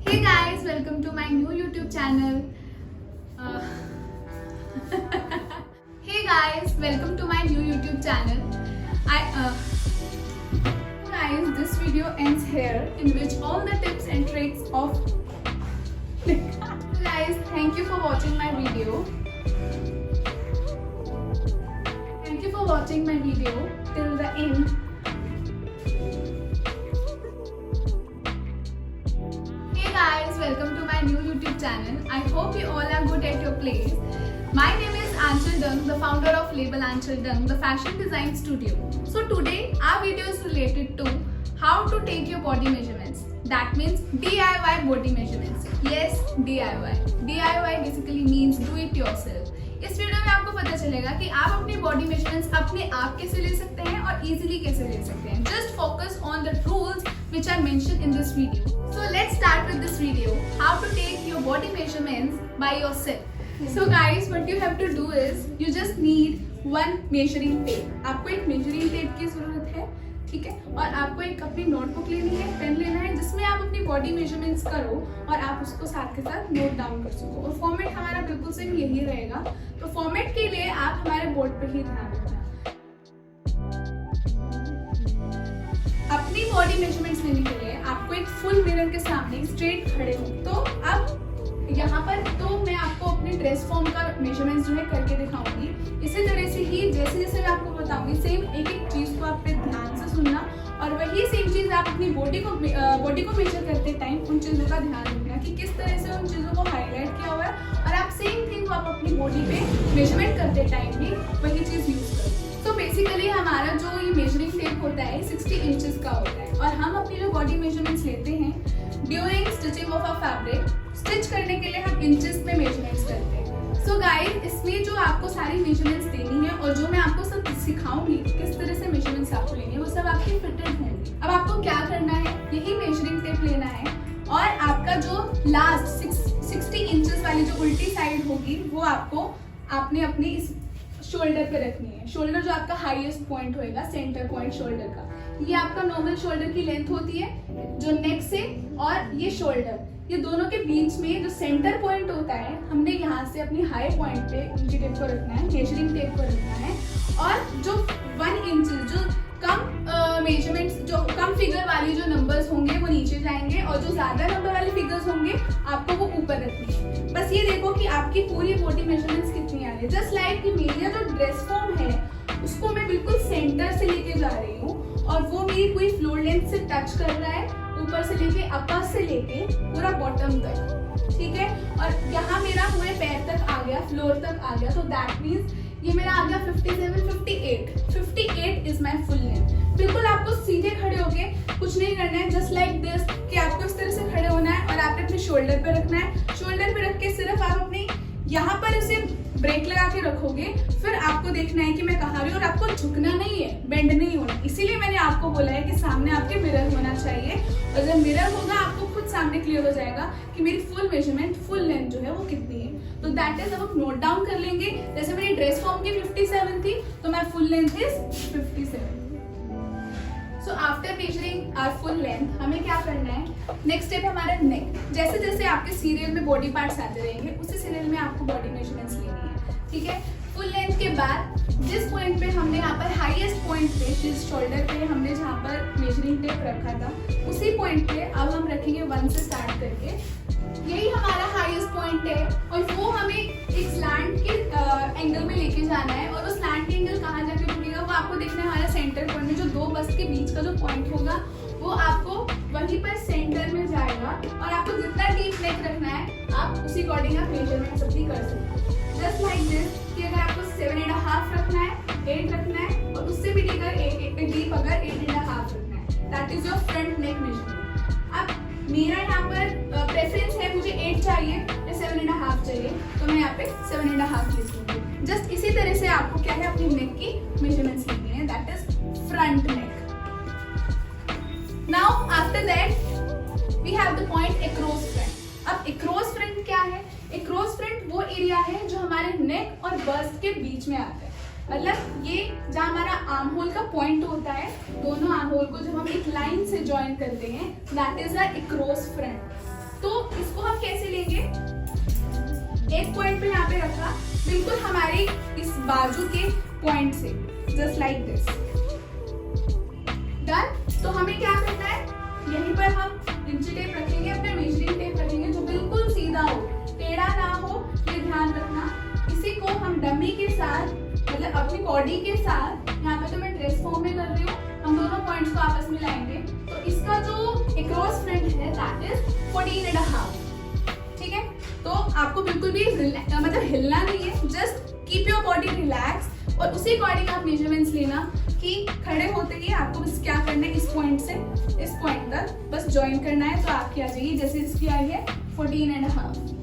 Hey guys, welcome to my new YouTube channel. Hey guys, welcome to my new YouTube channel. Guys, this video ends here, in which all the tips and tricks of guys, thank you for watching my video. Thank you for watching my video till the end. Hey guys, welcome to my new YouTube channel. I hope you all are good at your place. My name is Anchal Dung, the founder of Label Anchal Dung, the fashion design studio. So today our video is related to how to take your body measurements. That means DIY body measurements. Yes, DIY. DIY basically means do it yourself. इस video में आपको पता चलेगा कि आप अपनी body measurements अपने आप कैसे ले सकते हैं और इजीली कैसे ले सकते हैं. Just focus on the rules which are mentioned in this video. So let's start with this video. How to take your body measurements by yourself. So guys, what you have to do is you just need one measuring tape. आपको एक measuring tape की जरूरत है, ठीक है. और आपको एक अपनी नोटबुक लेनी है, पेन लेना है, जिसमें आप अपनी बॉडी मेजरमेंट्स करो और आप उसको साथ के साथ नोट डाउन कर सको. और फॉर्मेट हमारा बिल्कुल सेम यही रहेगा. तो फॉर्मेट के लिए आप हमारे बोर्ड पर ही ध्यान रखना. अपनी बॉडी मेजरमेंट्स लेने के लिए आपको एक फुल मिरर के सामने स्ट्रेट खड़े हो. तो अब यहाँ पर तो मैं आपको अपने ड्रेस फॉर्म का मेजरमेंट्स जो है करके दिखाऊंगी. इसी तरह से ही जैसे जैसे मैं आपको बताऊंगी सेम एक एक चीज को आप पे ध्यान से सुनना और वही सेम चीज आप अपनी बॉडी को मेजर करते टाइम उन चीजों का ध्यान रखना कि किस तरह से उन चीजों को हाईलाइट किया हुआ है और आप सेम थिंग को आप अपनी बॉडी पे मेजरमेंट करते टाइम भी वही चीज यूज करो. तो बेसिकली हमारा जो ये मेजरिंग टेप होता है 60 इंचेस का होता है और हम अपनी जो बॉडी मेजरमेंट्स लेते हैं during stitching of a fabric. Stitch करने के लिए हम इंचेस में मेजरमेंट्स करते हैं. सो गाइस, इसमें जो आपको सारी मेजरमेंट्स देनी है और जो मैं आपको सब सिखाऊंगी किस तरह से मेजरमेंट्स आपको लेनी है वो सब आपकी फिटेड होंगी. अब आपको क्या करना है, यही मेजरिंग टेप लेना है और आपका जो लास्ट 60 इंचेस वाली जो उल्टी साइड होगी वो आपने अपनी इस शोल्डर पे रखनी है. शोल्डर जो आपका हाईएस्ट पॉइंट होएगा, सेंटर पॉइंट शोल्डर का, ये आपका नॉर्मल शोल्डर की लेंथ होती है जो नेक से, और ये शोल्डर, ये दोनों के बीच में जो सेंटर पॉइंट होता है हमने यहाँ से अपनी हाई पॉइंट पे इंची टेप को रखना है, मेजरिंग टेप को रखना है. और जो 1 इंच जो कम मेजरमेंट्स जो कम फिगर वाली जो नंबर्स होंगे वो नीचे जाएंगे और जो ज्यादा नंबर वाले फिगर्स होंगे आपको वो ऊपर रखनी है. बस ये देखो कि आपकी पूरी बॉडी मेजरमेंट्स कितनी आ रही है. जस्ट लाइक कि मेरा जो ड्रेस फॉर्म है उसको मैं बिल्कुल सेंटर से लेके जा रही हूँ और वो मेरी पूरी फ्लोर लेंथ से टच कर रहा है, ऊपर से लेके अपर से लेके पूरा बॉटम तक, ठीक है. और यहाँ मेरा पूरे पैर तक आ गया, फ्लोर तक आ गया. तो दैट मीन्स ये मेरा आ गया 58 इज माई फुल लेंथ. बिल्कुल आपको सीधे खड़े होके कुछ नहीं करना है, जस्ट लाइक दिस कि आपको इस तरह से खड़े होना है और आपने अपने शोल्डर पे रखना है. शोल्डर पे रख के सिर्फ आप अपने यहाँ पर इसे ब्रेक लगा के रखोगे. फिर आपको देखना है कि मैं कहाँ रही हूँ और आपको झुकना नहीं है, बेंड नहीं होना. इसीलिए मैंने आपको बोला है कि सामने आपके मिरर होना चाहिए और जब मिरर होगा आपको खुद सामने क्लियर हो जाएगा कि मेरी फुल मेजरमेंट, फुल लेंथ जो है वो कितनी है. तो दैट इज अब हम नोट डाउन कर लेंगे. जैसे मेरी ड्रेस फॉर्म की 57 थी तो मैं full length is 57. So after measuring our full length हमें क्या करना है, नेक्स्ट स्टेप हमारा नेक. जैसे जैसे आपके सीरियल में बॉडी पार्ट्स आते रहेंगे उसी सीरियल में आपको बॉडी मेजरमेंट्स लेनी है, ठीक है. फुल लेंथ के बाद जिस पॉइंट पे हमने यहाँ पर हाईएस्ट पॉइंट पे, जिस शोल्डर पे हमने जहाँ पर मेजरिंग टेप रखा था उसी पॉइंट पे अब हम रखेंगे 1 से स्टार्ट करके. यही हमारा हाईएस्ट पॉइंट है और वो हमें एक स्लैंट के एंगल में लेके जाना है. और वो स्लैंट एंगल कहाँ जाके रुकेगा वो आपको देखना है. हमारा सेंटर पॉइंट में जो दो बस्ट के बीच का जो पॉइंट होगा वो आपको वहीं पर सेंटर में जाएगा और आपको जितना डीप नेक रखना है आप उसी अकॉर्डिंग आप मेजरमेंट अपनी कर सकते हो. जस्ट लाइक दिस कि अगर आपको 7.5 रखना है, 8 रखना है और उससे भी डीप अगर 8.5 रखना है, that is your front neck measurement. अब मेरा यहाँ पर प्रेफरेंस है, मुझे 8 चाहिए या 7.5 चाहिए तो मैं यहाँ पे 7.5 ले लूँगी. जस्ट इसी तरह से आपको क्या है अपनी नेक की मेजरमेंट्स लेनी है, that is front neck. Now after that we have the point across front. अब across front क्या है? across front वो एरिया है जो हमारे नेक और बस्ट के बीच में आता है. मतलब ये जहाँ हमारा आर्म होल का पॉइंट होता है, दोनों आर्म होल को जब हम एक लाइन से ज्वाइन करते हैं that is the across front. तो इसको हम कैसे लेंगे, एक पॉइंट पे यहाँ पे रखा, बिल्कुल हमारे इस बाजू के पॉइंट से, जस्ट लाइक दिस। डन। तो हमें क्या करना है, यहीं पर हम इंची टेप रखेंगे, अपना मेजरिंग टेप रखेंगे जो बिल्कुल सीधा हो, टेढ़ा ना हो, ये ध्यान रखना। इसी को हम डमी के साथ, मतलब अपनी बॉडी के साथ, यहाँ पे तो मैं ड्रेस फॉर्म में कर रही हूँ, हम दोनों पॉइंट्स को आपस में लाएंगे। तो इसका जो अक्रॉस फ्रंट है दैट इज 14.5। ठीक है, तो आपको बिल्कुल भी मतलब हिलना नहीं है, just keep your body relax और उसी अकॉर्डिंग आप मेजरमेंट्स लेना कि खड़े होते ही आपको बस क्या करना है, इस पॉइंट से इस पॉइंट तक बस ज्वाइन करना है, तो आपकी आ जाएगी जैसे इसकी आई है 14.5।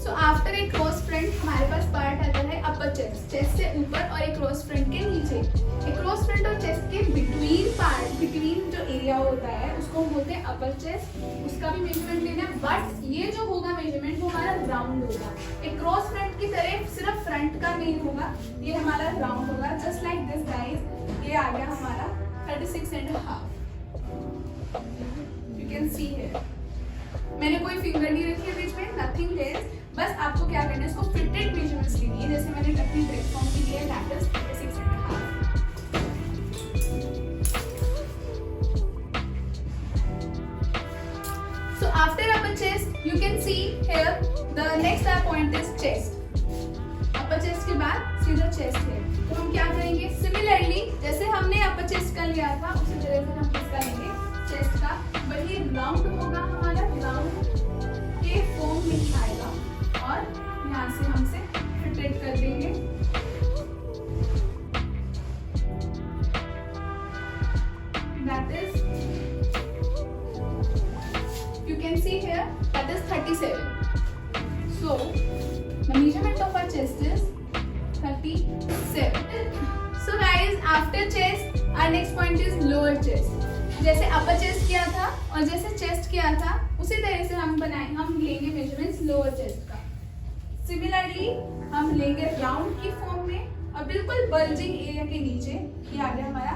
सो आफ्टर एक क्रॉस फ्रंट हमारे पास पार्ट आता है अपर चेस्ट, चेस्ट से ऊपर और एक क्रॉस फ्रंट के नीचे। एक क्रॉस फ्रंट और चेस्ट के बिटवीन पार्ट, बिटवीन जो एरिया होता है उसको बोलते हैं अपर चेस्ट, उसका भी मेजरमेंट लेना है। बट ये जो होगा मेजरमेंट वो हमारा राउंड होगा, एक क्रॉस फ्रंट की तरह सिर्फ फ्रंट का नहीं होगा, ये हमारा राउंड होगा, जस्ट लाइक दिस गाइस। ये आ गया हमारा 36.5। यू कैन सी हियर, मैंने कोई फिंगर नहीं रखी है बीच में, नथिंग इज, बस आपको क्या करना है, इसको फिटेड मेजरमेंट्स लेनी है, जैसे मैंने अपनी ड्रेस फॉर्म की लिए that is 36.5। So after upper chest, you can see here the next point is chest. upper chest के बाद सीधा chest है, तो हम क्या करेंगे, सिमिलरली जैसे हमने upper chest का लिया था उसी तरह से हम इसका लेंगे chest का, वही राउंड होगा हमारा, राउंड के फॉर्म में ही आएगा और यहाँ से हमसे फिटेड कर देंगे। That is, you can see here, that is 37. So the measurement of our chest is 37. So guys, after chest, our next point is lower chest. जैसे अपर चेस्ट किया था और जैसे चेस्ट किया था उसी तरह से हम लेंगे मेजरमेंट्स लोअर चेस्ट का। सिमिलरली हम लेंगे राउंड की फॉर्म में और बिल्कुल बल्जिंग एरिया के नीचे, ये आ गया हमारा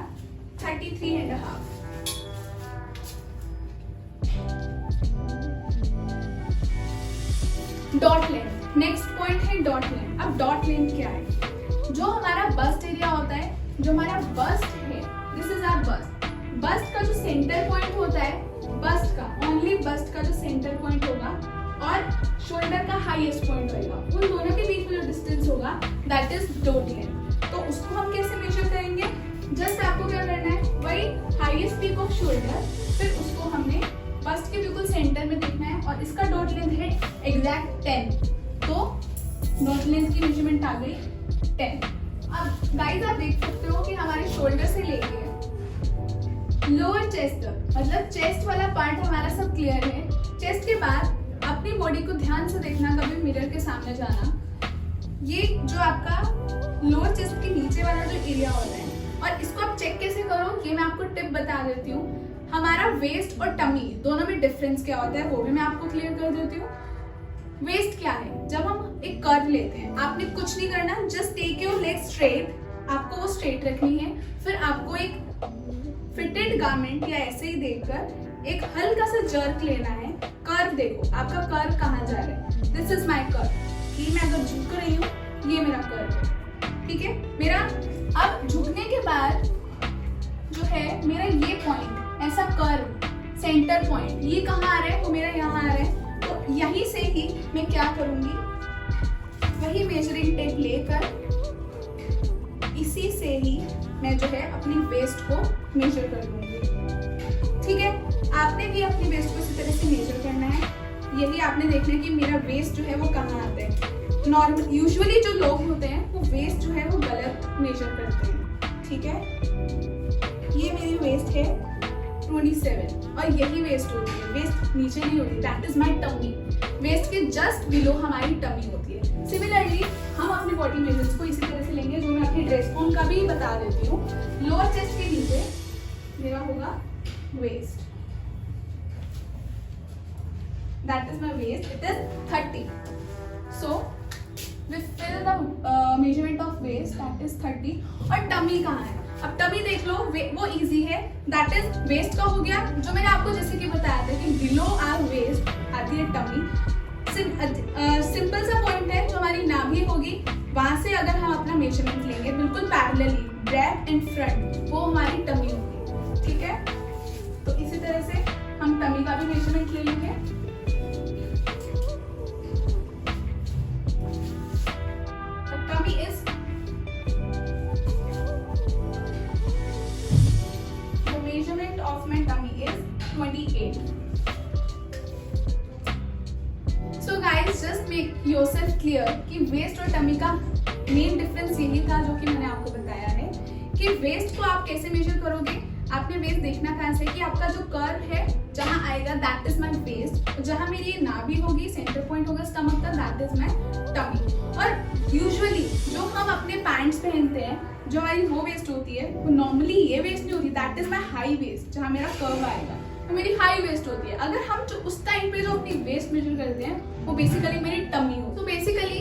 33.5। डॉट लेंथ, नेक्स्ट पॉइंट है डॉट लेंथ। अब डॉट लेंथ क्या है, जो हमारा बस्ट एरिया होता है, जो हमारा बस्ट है, this is our bust. Bust का जो सेंटर पॉइंट होता है, बस्ट का ओनली बस्ट का जो सेंटर पॉइंट होगा और शोल्डर का हाईएस्ट पॉइंट होगा, उन दोनों के बीच में जो डिस्टेंस होगा दैट इज डॉट लेंथ। तो उसको हम कैसे मेजर करेंगे, जस्ट आपको क्या करना है, वही हाईएस्ट पीक ऑफ शोल्डर, फिर उसको हमने बस्ट के बिल्कुल सेंटर में देखना है और इसका डॉट लेंथ है एग्जैक्ट 10। तो डॉट लेंथ की मेजरमेंट आ गई 10। अब गाइस आप देख सकते हो कि हमारे शोल्डर से लेके लोअर चेस्ट तक, मतलब चेस्ट वाला पार्ट हमारा सब क्लियर है। चेस्ट के बाद अपनी बॉडी को ध्यान से देखना, कभी मिरर के सामने जाना, ये जो आपका लोअर चेस्ट के नीचे वाला जो एरिया होता है, और इसको आप चेक कैसे करो ये मैं आपको टिप बता देती हूँ। हमारा वेस्ट और टमी दोनों में डिफरेंस क्या होता है वो भी मैं आपको क्लियर कर देती हूँ। वेस्ट क्या है, जब हम एक कर्व लेते हैं, आपने कुछ नहीं करना, just take your leg straight, आपको वो स्ट्रेट रखनी है, फिर आपको एक फिटेड गारमेंट या ऐसे ही देखकर एक हल्का सा जर्क लेना है। कर्व देखो, आपका कर्व कहाँ जा रहा है, दिस इज माई कर्व, ये मैं अगर झुक रही हूँ, ये मेरा कर्व है, ठीक है मेरा। अब झुकने के बाद जो है मेरा ये पॉइंट, ऐसा कर्व सेंटर पॉइंट, ये कहाँ आ रहा है, वो मेरा यहाँ आ रहा है। तो यहीं से ही मैं क्या करूंगी, वही मेजरिंग टेप लेकर इसी से ही मैं जो है अपनी वेस्ट को मेजर कर लूंगी। ठीक है, आपने भी अपनी वेस्ट को इसी तरह से मेजर करना है। यही आपने देखना है कि मेरा वेस्ट जो है वो कहाँ आता है। नॉर्मल यूजुअली जो लोग होते हैं वो वेस्ट जो है वो गलत मेजर करते हैं। ठीक है, ये मेरी वेस्ट है 27 और यही वेस्ट होती है, वेस्ट नीचे नहीं होती, that is my tummy. Waist के जस्ट बिलो हमारी टमी होती है। सिमिलरली हम अपनी बॉडी मेजर्स को इसी तरह से लेंगे, जो मैं अपनी ड्रेस फॉर्म का भी बता देती हूँ। लोअर चेस्ट के नीचे मेरा होगा waist, that is my waist, it is 30। So we fill the measurement of waist, that is 30। और टमी कहाँ है, अब टमी देख लो, वो इजी है, दैट इज वेस्ट का हो गया, जो मैंने आपको जैसे कि बताया था कि below our waist tummy. Simple सा पॉइंट है, जो हमारी नाभि होगी वहां से अगर हम अपना मेजरमेंट लेंगे बिल्कुल पैरेलली बैक एंड फ्रंट, वो हमारी टमी होगी, ठीक है। तो इसी तरह से हम टमी का भी मेजरमेंट ले लेंगे। Tummy is the measurement of my tummy is 28। So guys, just make yourself clear कि वेस्ट और टमी का मेन डिफरेंस यही था जो कि मैंने आपको बताया है कि वेस्ट को आप कैसे मेजर करोगे। आपने वेस्ट देखना कहाँ से कि आपका जो कर्व है जहाँ आएगा दैट इज माय वेस्ट, और जहाँ मेरी ये नाभि होगी सेंटर पॉइंट होगा स्टमक का दैट इज माय टमी। और यूजुअली जो हम अपने पैंट्स पहनते हैं जो हमारी वो वेस्ट होती है, वो नॉर्मली ये वेस्ट नहीं होती, that is my high waist, जहाँ मेरा कर्व आएगा तो मेरी हाई वेस्ट होती है। अगर हम जो उस टाइम पे जो अपनी वेस्ट मेजर करते हैं वो बेसिकली मेरी टमी हो। तो basically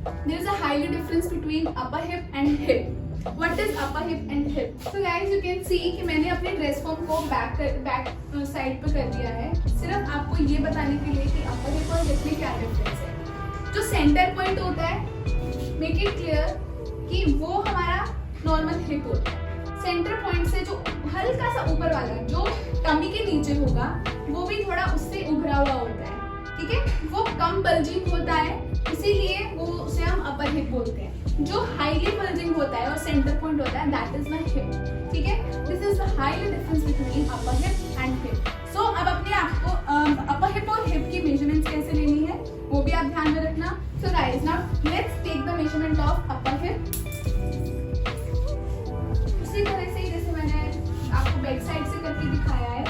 there is a highly difference between upper hip and hip. What is upper hip and hip? So guys you can see कि मैंने अपने ड्रेस फॉर्म को बैक साइड पे कर दिया है, सिर्फ आपको ये बताने के लिए कि अपर हिप और हिप में क्या डिफरेंस है। जो सेंटर पॉइंट होता है, मेक इट क्लियर कि वो हमारा नॉर्मल हिप होता है। सेंटर पॉइंट से जो हल्का सा ऊपर वाला जो टमी के नीचे होगा वो भी थोड़ा उससे उभरा हुआ होता है, ठीक है, वो कम बल्जिंग होता है, इसीलिए वो उसे हम अपर हिप बोलते हैं। जो हाईली बल्जिंग होता है और सेंटर पॉइंट होता है दैट इज माय हिप, ठीक है। This is the highly difference between upper hip and hip. So अब अपने आपको अपर हिप और हिप की मेजरमेंट्स कैसे लेनी है वो भी आप ध्यान में रखना। So guys now let's take the measurement of upper hip. उसी तरह से जैसे मैंने आपको बैक साइड से करके दिखाया है।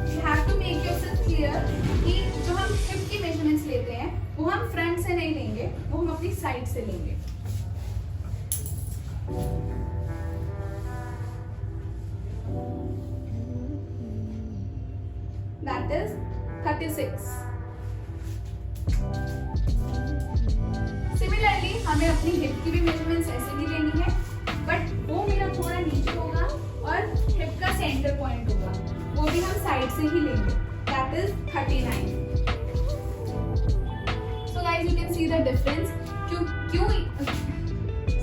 You have to make yourself clear कि जो हम हिप की मेजरमेंट्स लेते हैं वो हम फ्रंट से नहीं लेंगे, वो हम अपनी साइड से लेंगे। That is 36। सिमिलरली हमें अपनी हिप की भी मेजरमेंट्स ऐसे ही लेनी है, बट वो मेरा थोड़ा नीचे होगा और हिप का सेंटर पॉइंट होगा, वो भी हम साइड से ही लेंगे, that is 39। So guys you can see the difference. क्यों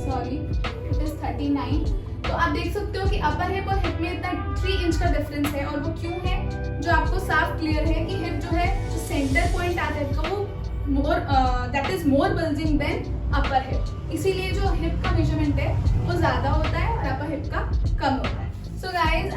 सॉरी इट इज 39। तो आप देख सकते हो कि अपर हिप और हिप में इतना 3 इंच का डिफरेंस है, और वो क्यों है जो आपको साफ क्लियर है कि हिप जो है जो सेंटर पॉइंट आता है तो वो that is more bulging than upper hip, इसीलिए जो हिप का मेजरमेंट है वो ज्यादा होता है और अपर हिप का कम होता है। So guys,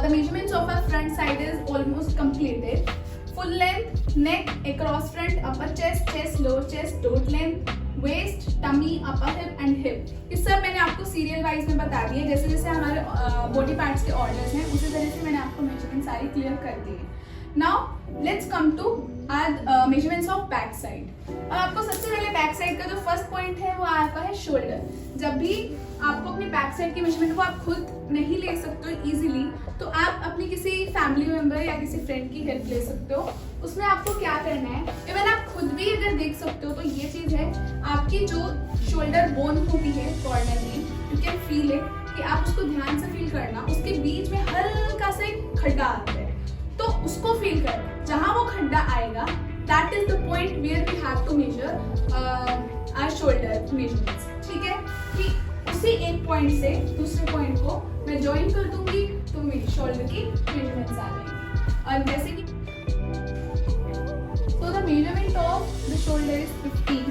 the measurements of our front side is almost completed. Full length, neck, across front, upper chest, chest, lower chest, throat length, waist, tummy, upper hip and hip. ये सब मैंने आपको सीरियल वाइज में बता दिए, जैसे जैसे हमारे बॉडी पार्ट्स के ऑर्डर्स हैं उसी तरह से मैंने आपको मेजरमेंट सारी क्लियर कर दी है। Now let's come to our measurements of back side. अब आपको सबसे पहले बैक साइड का जो फर्स्ट पॉइंट है वो आपका है शोल्डर। जब भी आपको अपनी बैक साइड की मेजरमेंट को आप खुद नहीं ले सकते हो इजीली, तो आप अपनी किसी फैमिली मेंबर या किसी फ्रेंड की हेल्प ले सकते हो। उसमें आपको क्या करना है, इवन आप खुद भी अगर देख सकते हो तो ये चीज है, आपकी जो शोल्डर बोन होती है कॉर्नर में, यू कैन फील इट, कि आप उसको ध्यान से फील करना, उसके बीच में हल्का सा एक खड्डा आता है तो उसको फील करना। जहां वो खड्डा आएगा that is the point where we have to measure our shoulder measurements, ठीक है। कि उसी एक पॉइंट से दूसरे पॉइंट को मैं ज्वाइन कर दूंगी तो मेरी शोल्डर की मेजरमेंट्स आ जाएंगी। और जैसे कि तो the measurement of the shoulder is 15।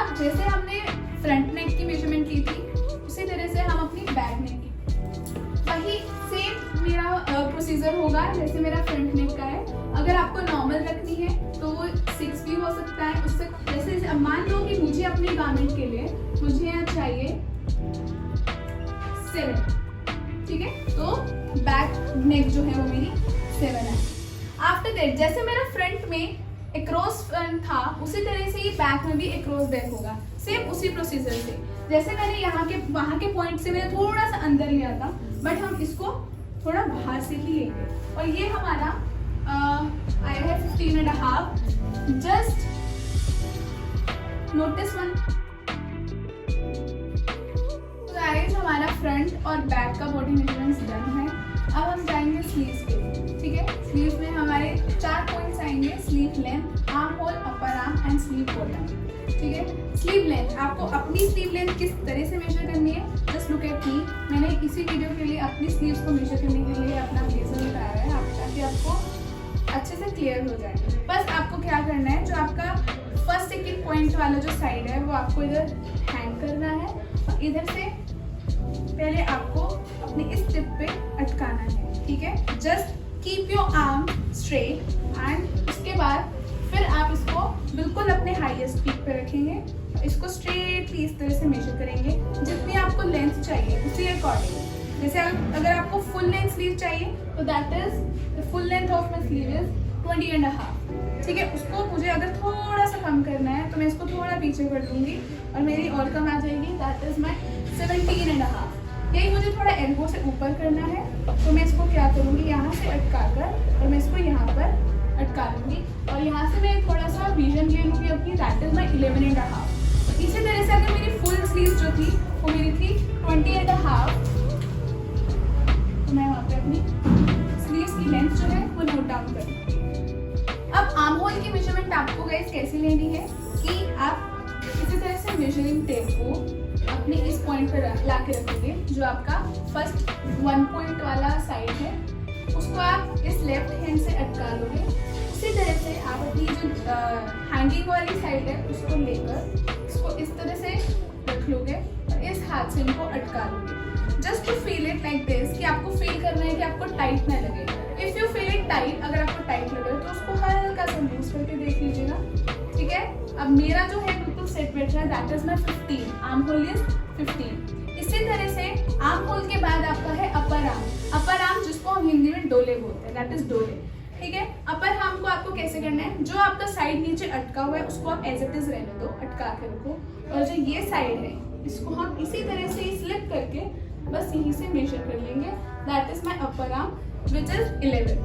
अब जैसे हमने फ्रंट नेक की मेजरमेंट ली थी उसी तरह से हम अपनी बैक नेक की वही सेम मेरा प्रोसीजर होगा जैसे मेरा फ्रंट नेक का है। अगर आपको नॉर्मल रखनी है तो 6 भी हो सकता है, उससे जैसे मान लो कि मुझे अपने गारमेंट के लिए मुझे यहाँ चाहिए 7, ठीक है, तो बैक नेक जो है वो मेरी 7 है। आफ्टर दैट जैसे मेरा फ्रंट में एक्रॉस फ्रंट था उसी तरह से ये बैक में भी एक्रॉस बैक होगा, सेम उसी प्रोसीजर से। जैसे मैंने यहाँ के वहाँ के पॉइंट से मैंने थोड़ा सा अंदर लिया था, बट हम इसको थोड़ा बाहर से ही लेंगे और ये हमारा आया है 15.5। जस्ट नोटिस वन गाइस, हमारा हमारा फ्रंट और बैक का बॉडी मेजरमेंट्स डन है। अब हम जाएंगे स्लीव्स पे, ठीक है। स्लीव्स में हमारे 4 पॉइंट्स आएंगे, sleeve length, arm hole, upper arm and sleeve bottom, ठीक है। स्लीव लेंथ, आपको अपनी स्लीव लेंथ किस तरह से मेजर करनी है, जस्ट लुक एट मी। मैंने इसी वीडियो के लिए अपनी स्लीव्स को मेजर करने के लिए अपना ब्लेजर लगाया है, ताकि आपको अच्छे से क्लियर हो जाए। बस आपको क्या करना है, जो आपका फर्स्ट सेकंड पॉइंट वाला जो साइड है वो आपको इधर हैंग करना है और इधर से पहले आपको अपनी इस टिप पे अटकाना है, ठीक है। Just keep your arm straight and उसके बाद फिर आप इसको बिल्कुल अपने हाईएस्ट पीक पे रखेंगे, इसको स्ट्रेटली इस तरह से मेजर करेंगे जितनी आपको लेंथ चाहिए उसी अकॉर्डिंग। जैसे अगर आपको फुल लेंथ स्लीव चाहिए तो that is the full length of my sleeve is 20.5, ठीक है। उसको मुझे अगर थोड़ा सा कम करना है तो मैं इसको थोड़ा पीछे कर लूँगी और मेरी और कम आ जाएगी, दैट इज माई 17.5। यही मुझे थोड़ा एल्बो से ऊपर करना है तो मैं इसको क्या करूँगी, यहाँ से अटका कर और मैं इसको यहाँ पर अटका लूँगी और यहाँ से मैं थोड़ा सा विजन ले लूँगी अपनी, दैट इज माई 11.5। इसी तरह से अगर मेरी फुल स्लीव जो थी वो मेरी थी 20.5, तो मैं वहाँ पे अपनी स्लीव्स की लेंथ जो है वो नोट डाउन करूँगी। अब आर्म होल की मेजरमेंट आपको गाइस कैसे लेनी है कि आप इसी तरह से मेजरिंग टेप को अपने इस पॉइंट पर ला के रखोगे, जो आपका फर्स्ट 1 पॉइंट वाला साइड है उसको आप इस लेफ्ट हैंड से अटका लोगे। उसी तरह से आप अपनी जो हैंगिंग वाली साइड है उसको लेकर इसको इस तरह से रख लोगे और इस हाथ से इनको अटका लोगे। Just to feel it like this, कि आपको फील करना है कि आपको टाइट ना लगे। If you feel it tight, अगर आपको टाइट लगे तो उसको हल्का सा लूज करके देख लीजिएगा, ठीक है। अब मेरा जो है बिल्कुल सेट बैठ रहा है, that is my 15, arm hole is 15। इसी तरह से आर्म होल के बाद आपका है अपर आर्म। अपर आर्म जिसको हम हिंदी में डोले बोलते हैं, दैट इज डोले, ठीक है। अपर आर्म को आपको कैसे करना है, जो आपका साइड नीचे अटका हुआ है उसको आप एज इट इज रहने दो, अटका के रखो, और जो ये साइड है इसको हम इसी तरह से स्लिप करके बस यहीं से मेजर कर लेंगे, that is my upper arm which is 11.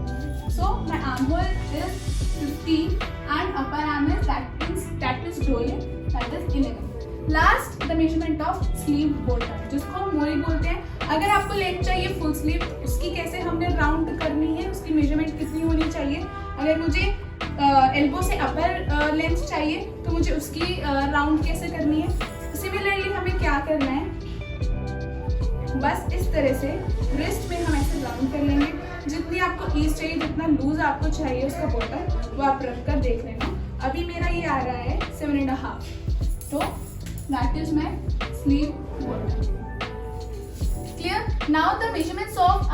So my arm hole is 15 and upper arm is that is dole, that is 11. Last the measurement of sleeve bottom, जिसको हम मोरी बोलते हैं। अगर आपको लेंथ चाहिए फुल स्लीव, उसकी कैसे हमने राउंड करनी है, उसकी मेजरमेंट कितनी होनी चाहिए। अगर मुझे एल्बो से अपर लेंथ चाहिए तो मुझे उसकी राउंड कैसे करनी है। सिमिलरली हमें क्या करना है, बस इस तरह से रिस्ट में हम ऐसे राउंड कर लेंगे। जितनी आपको ईज चाहिए, जितना लूज आपको चाहिए उसका बॉटम, वो आप रख कर देख लेना। अभी मेरा ये आ रहा है 7.5, तो that is my sleeve bottom. Clear? Now the measurements of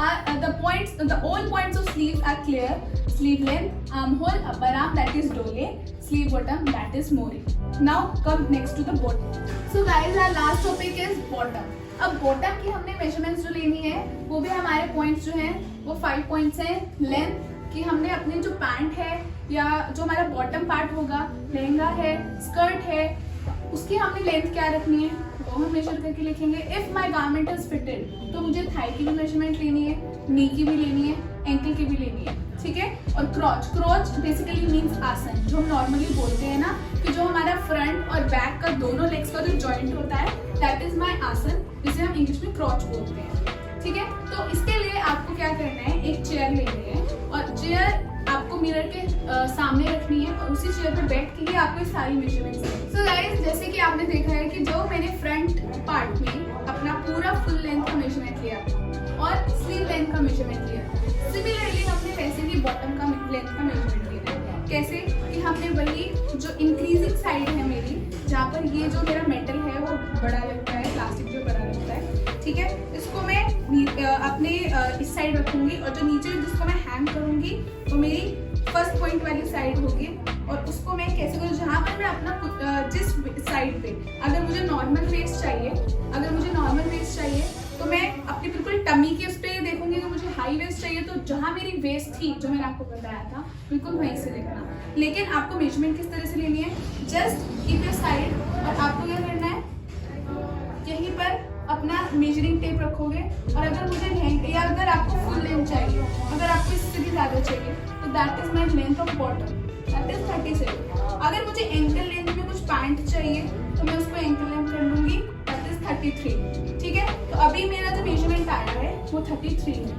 all points of sleeves are clear. Sleeve length, armhole, upper arm, that is dole, sleeve bottom, that is mori. Now come next to the bottom. So guys, our last topic is bottom. अब bottom की हमने measurements जो लेनी है वो भी हमारे points जो हैं वो 5 पॉइंट्स हैं। लेंथ की हमने अपने जो पैंट है या जो हमारा बॉटम पार्ट होगा, लहंगा है, स्कर्ट है, उसकी हमने लेंथ क्या रखनी है वो हम मेजर करके लिखेंगे। If my garment is fitted तो मुझे थाई की भी मेजरमेंट लेनी है, नी की भी लेनी है, एंकल की भी लेनी है, ठीक है। और क्रॉच बेसिकली मीन्स आसन, जो हम नॉर्मली बोलते हैं ना कि जो हमारा फ्रंट और बैक का दोनों लेग्स का जो जॉइंट होता है, दैट इज माई आसन, जिसे हम इंग्लिश में क्रॉच बोलते हैं, ठीक है। तो इसके लिए आपको क्या करना है, एक चेयर लेनी है और चेयर आपको मिरर के सामने रखनी है और उसी चेयर पर बैठ के ही आपको सारी मेजरमेंट्स है। सो गाइस, जैसे कि आपने देखा है कि जो मैंने फ्रंट पार्ट में अपना पूरा फुल लेंथ का मेजरमेंट लिया और स्लीव लेंथ का मेजरमेंट लिया, सिमिलरली हमने वैसे ही बॉटम का लेंथ का मेजरमेंट लिया है। कैसे कि हमने वही जो इंक्रीजिंग साइड है मेरी, जहाँ पर ये जो मेरा मेटल है वो बड़ा लगता है, प्लास्टिक जो बड़ा लगता है, ठीक है, इसको मैं अपने इस साइड रखूंगी और जो नीचे जिसको मैं हैंग करूंगी वो मेरी फर्स्ट पॉइंट वाली साइड होगी। और उसको मैं कैसे करूँ, जहाँ पर मैं अपना जिस साइड पे अगर मुझे नॉर्मल वेस्ट चाहिए तो मैं अपनी बिल्कुल टमी के उस पर देखूंगी कि मुझे हाई वेस्ट चाहिए, तो जहाँ मेरी वेस्ट थी जो मैंने आपको बताया था बिल्कुल वहीं से देखना। लेकिन आपको मेजरमेंट किस तरह से लेनी है, जस्ट कीप योर साइड और आपको क्या करना है, यहीं पर अपना मेजरिंग टेप रखोगे। और अगर मुझे या अगर आपको फुल लेंथ चाहिए, अगर आपको इससे भी ज़्यादा चाहिए तो that is my length of bottom, that is 37। अगर मुझे एंकल लेंथ में कुछ पैंट चाहिए तो मैं उसको एंकल लेंथ कर लूँगी, दैट इज 33, ठीक है। तो अभी मेरा जो मेजरमेंट आया है वो 33 है,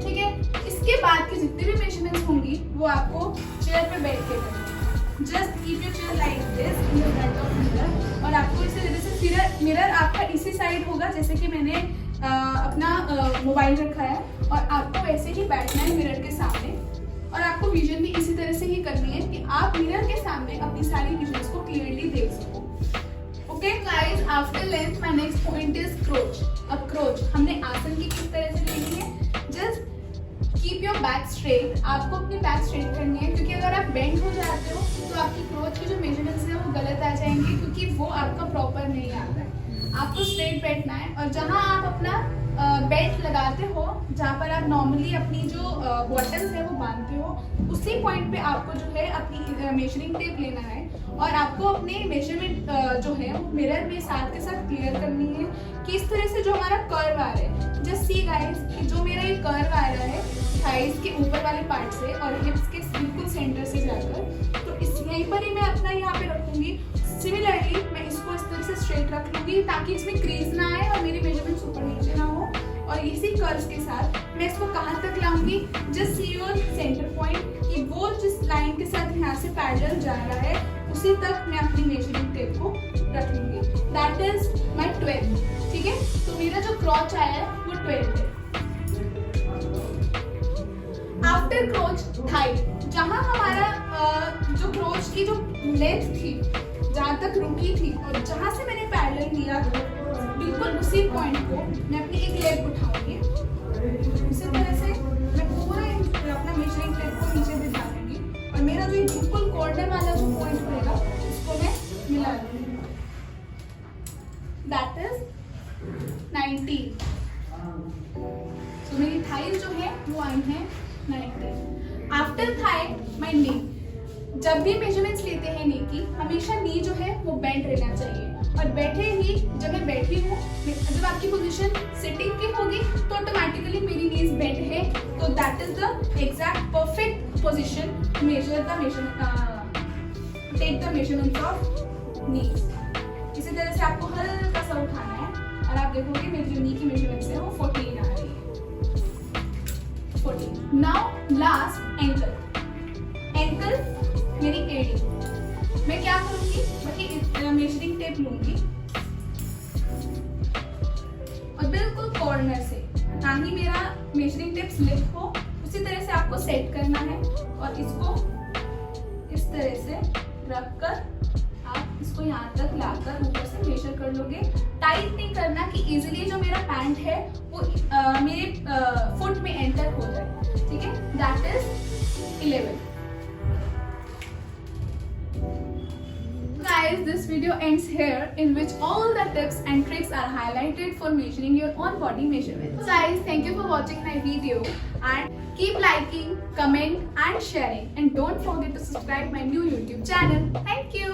ठीक है। इसके बाद की जितनी भी मेजरमेंट्स होंगी वो आपको चेयर पे बैठ के करनी है। Just keep your chair like this in the front of mirror, और आपको इसे जैसे मिरर आपका इसी साइड होगा जैसे कि मैंने अपना मोबाइल रखा है, और आपको वैसे ही बैठना है मिरर के सामने, और आपको विजन भी इसी तरह से ही करनी है कि आप मिरर के सामने अपनी सारी विजन्स को क्लियरली देख सको। Okay guys, after length my next point is crotch. अब क्रोच हमने आसन की किस तरह से लेनी है, just keep your back straight. आपको अपनी बैक स्ट्रेट करनी है, क्योंकि अगर आप बेंड हो जाते हो तो आपकी क्रोच की जो मेजरमेंट्स है वो गलत आ जाएंगे, क्योंकि वो आपका प्रॉपर नहीं आता है। आपको स्ट्रेट बैठना है, और जहाँ आप अपना बेल्ट लगाते हो, जहाँ पर आप नॉर्मली अपनी जो बॉटल्स है वो बांधते हो, उसी पॉइंट पे आपको जो है अपनी मेजरिंग टेप लेना है, और आपको अपने मेजरमेंट जो है वो मिरर में साथ के साथ क्लियर करनी है कि इस तरह से जो हमारा कर्व आ रहा है, जस्ट सी गाइस कि जो मेरा ये कर्व आ रहा है थाइस के ऊपर वाले पार्ट से और हिप्स के बिल्कुल सेंटर से जाकर, तो इस यहीं पर ही मैं अपना यहाँ पे रखूंगी। सिमिलरली मैं इसको इस तरह से स्ट्रेट रख लूंगी ताकि इसमें क्रीज ना आए और मेरी मेजरमेंट्स ऊपर नीचे ना हो, और इसी कर्व्स के साथ मैं इसको कहाँ तक लाऊंगी, just see your centre point, कि वो जिस लाइन के साथ यहाँ से पैरेलल जा रहा है उसी तक मैं अपनी मेजरिंग टेप को रख लूंगी। दैट इज माय 12, ठीक है। तो मेरा जो क्रॉच आया है वो 12 है। आफ्टर क्रोच थाई, जहाँ हमारा जो क्रोच की जो लेंथ थी जहाँ तक रुकी थी और जहाँ से मैंने पैरेलल लिया था, बिल्कुल उसी पॉइंट को मैं अपनी एक लेग उठाऊंगी। इसी तरह से मैं पूरा अपना मेजरिंग टेप को नीचे भी डालूंगी, और मेरा जो बिल्कुल कॉर्नर वाला जो पॉइंट होगा उसको मैं मिला लूंगी। That is 19। तो मेरी थाइज जो है वो आई है 19। आफ्टर थाई माय नी। जब भी मेजरमेंट्स लेते हैं नी की, हमेशा नी जो है वो बेंड रहना चाहिए, और बैठे ही जब मैं बैठी हूँ, जब आपकी पोजीशन सिटिंग की होगी तो ऑटोमेटिकली मेरी नीज बेंड है, तो that is the exact perfect position to take the measurement of knees. इसी तरह से आपको हल्का सा उठाना है, और आप देखोगे मेरी जो नी की मेजरमेंट्स है वो 14 आ रही है, 14। Now last ankle. एंकल मेरी एडी। मैं क्या करूंगी, मैं मेजरिंग टेप लूंगी और बिल्कुल कॉर्नर से, ना ही मेरा मेजरिंग टेप स्लिप हो, उसी तरह से आपको सेट करना है, और इसको इस तरह से रखकर आप इसको यहाँ तक लाकर ऊपर से मेजर कर लोगे। टाइट नहीं करना कि इजीली जो मेरा पैंट है वो मेरे फुट में एंटर हो जाए, ठीक है। That is 11। Guys, this video ends here, in which all the tips and tricks are highlighted for measuring your own body measurements. So guys, thank you for watching my video, and keep liking, comment and sharing, and don't forget to subscribe my new YouTube channel. Thank you.